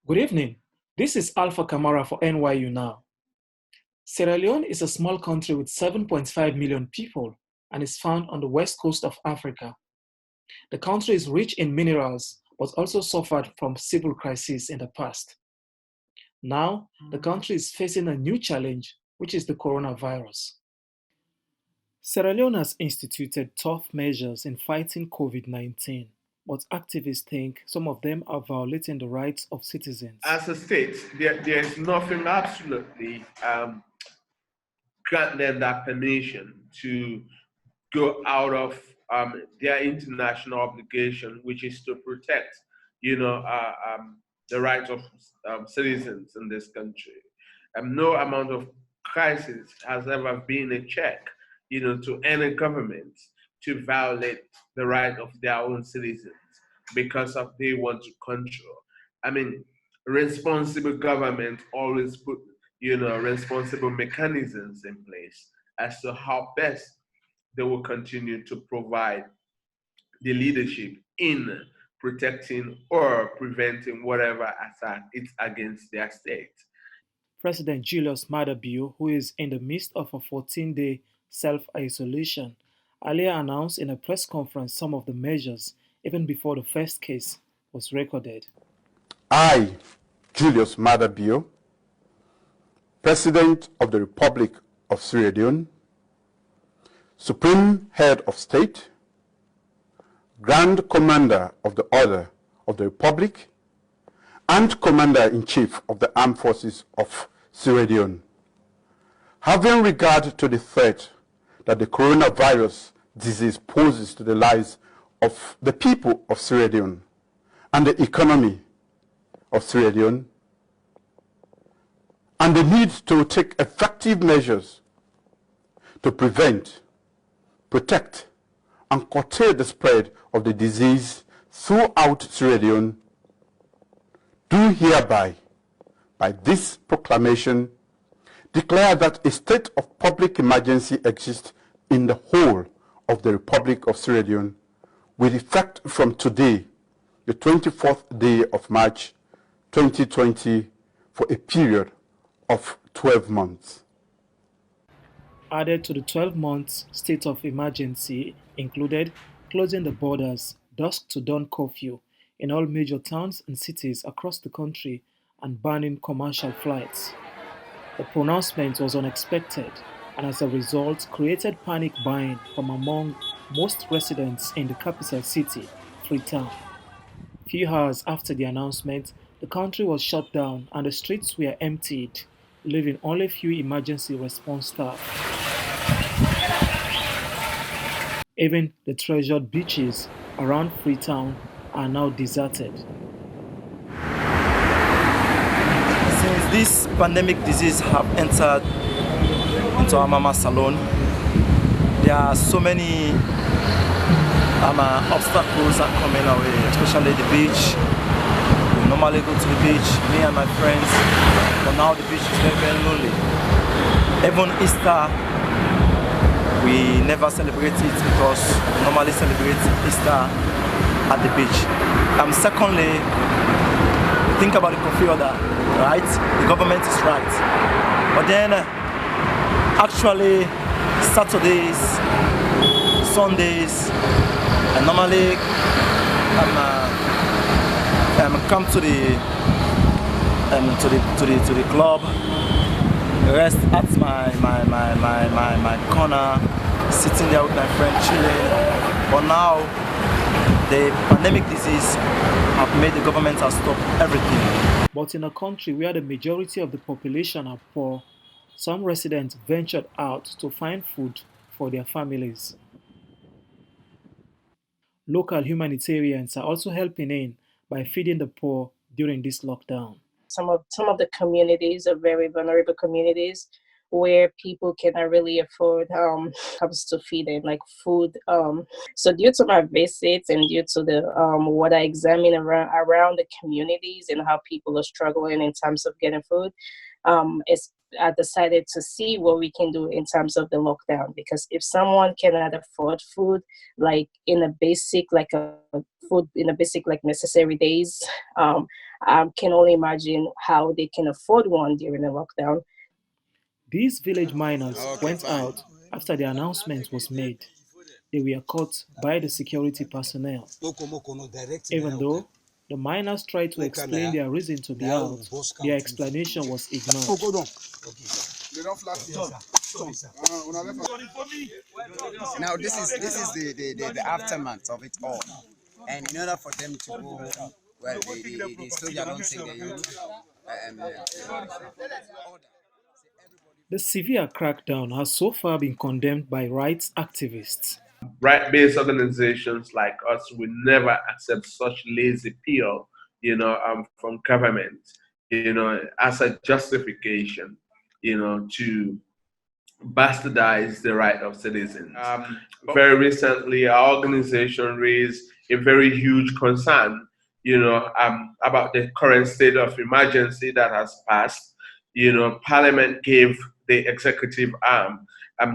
Good evening. This is Alpha Kamara for NYU Now. Sierra Leone is a small country with 7.5 million people and is found on the west coast of Africa. The country is rich in minerals but also suffered from civil crises in the past. Now, the country is facing a new challenge, which is the coronavirus. Sierra Leone has instituted tough measures in fighting COVID-19, but activists think some of them are violating the rights of citizens. As a state, there is nothing absolutely grant them that permission to go out of their international obligation, which is to protect, the rights of citizens in this country. No amount of crisis has ever been a check, to any government to violate the right of their own citizens because of they want to control. I mean, responsible government always put, responsible mechanisms in place as to how best they will continue to provide the leadership in protecting or preventing whatever attack is against their state. President Julius Maada Bio, who is in the midst of a 14-day self-isolation, earlier announced in a press conference some of the measures even before the first case was recorded. I, Julius Maada Bio, President of the Republic of Sierra Leone, Supreme Head of State, Grand Commander of the Order of the Republic, and Commander-in-Chief of the Armed Forces of Sierra Leone, having regard to the threat that the coronavirus disease poses to the lives of the people of Sierra Leone and the economy of Sierra Leone, and the need to take effective measures to prevent, protect, and curtail the spread of the disease throughout Sierra Leone, do hereby, by this proclamation, declare that a state of public emergency exists in the whole of the Republic of Sierra Leone, with effect from today, the 24th day of March, 2020, for a period of 12 months. Added to the 12 months state of emergency included closing the borders, dusk to dawn curfew in all major towns and cities across the country, and banning commercial flights. The pronouncement was unexpected and as a result created panic buying from among most residents in the capital city, Freetown. Few hours after the announcement, the country was shut down and the streets were emptied, leaving only few emergency response staff. Even the treasured beaches around Freetown are now deserted. Since this pandemic disease have entered into our mama salon, there are so many obstacles are coming our way, especially the beach. We normally go to the beach, me and my friends, but now the beach is very, very lonely. Even Easter, we never celebrate it because we normally celebrate Easter at the beach. Secondly, think about the coffee order, right? The government is right. But then, actually, Saturdays, Sundays, I normally come to the club, rest at my corner, sitting there with my friend chilling. But now the pandemic disease have made the government have stopped everything. But in a country where the majority of the population are poor, some residents ventured out to find food for their families. Local humanitarians are also helping in by feeding the poor during this lockdown. Some of the communities are very vulnerable communities where people cannot really afford comes to feeding, like food. So due to my visits and due to the what I examine around the communities and how people are struggling in terms of getting food, I decided to see what we can do in terms of the lockdown, because if someone cannot afford food, like in a basic, like necessary days, can only imagine how they can afford one during the lockdown. These village miners went out after the announcement was made. They were caught by the security personnel. Even though the miners tried to explain their reason to be out, their explanation was ignored. Now this is the aftermath of it all, and in order for them to go, well, the soldier don't take the youth. The severe crackdown has so far been condemned by rights activists. Right-based organizations like us will never accept such lazy peel, from government, as a justification, to bastardize the right of citizens. Very recently, our organization raised a very huge concern, about the current state of emergency that has passed. Parliament gave the executive arm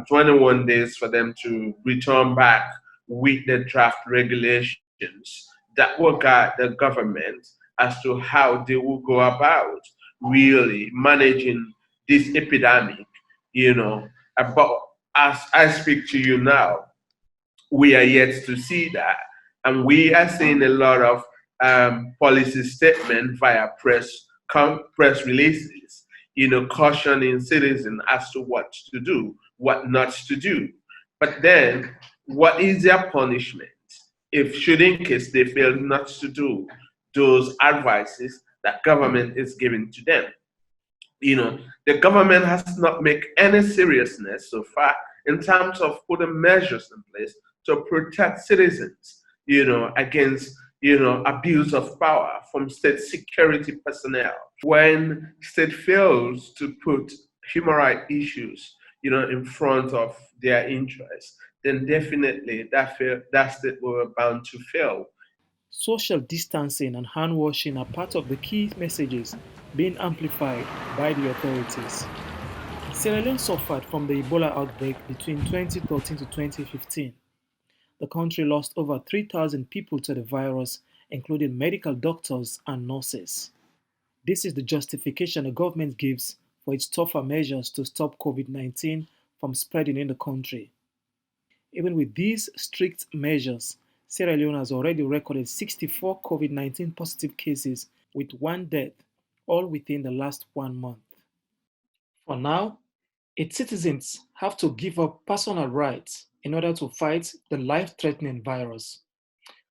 21 days for them to return back with the draft regulations that will guide the government as to how they will go about really managing this epidemic, But as I speak to you now, we are yet to see that. And we are seeing a lot of policy statement via press releases, cautioning citizens as to what to do, what not to do. But then, what is their punishment if, should in case they fail not to do those advices that government is giving to them? The government has not made any seriousness so far in terms of putting measures in place to protect citizens, against, abuse of power from state security personnel. When state fails to put human rights issues, in front of their interests, then definitely that state will be bound to fail. Social distancing and hand washing are part of the key messages being amplified by the authorities. Sierra Leone suffered from the Ebola outbreak between 2013 to 2015. The country lost over 3,000 people to the virus, including medical doctors and nurses. This is the justification the government gives for its tougher measures to stop COVID-19 from spreading in the country. Even with these strict measures, Sierra Leone has already recorded 64 COVID-19 positive cases with one death, all within the last 1 month. For now, its citizens have to give up personal rights in order to fight the life-threatening virus.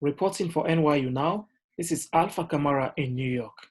Reporting for NYU Now, this is Alpha Kamara in New York.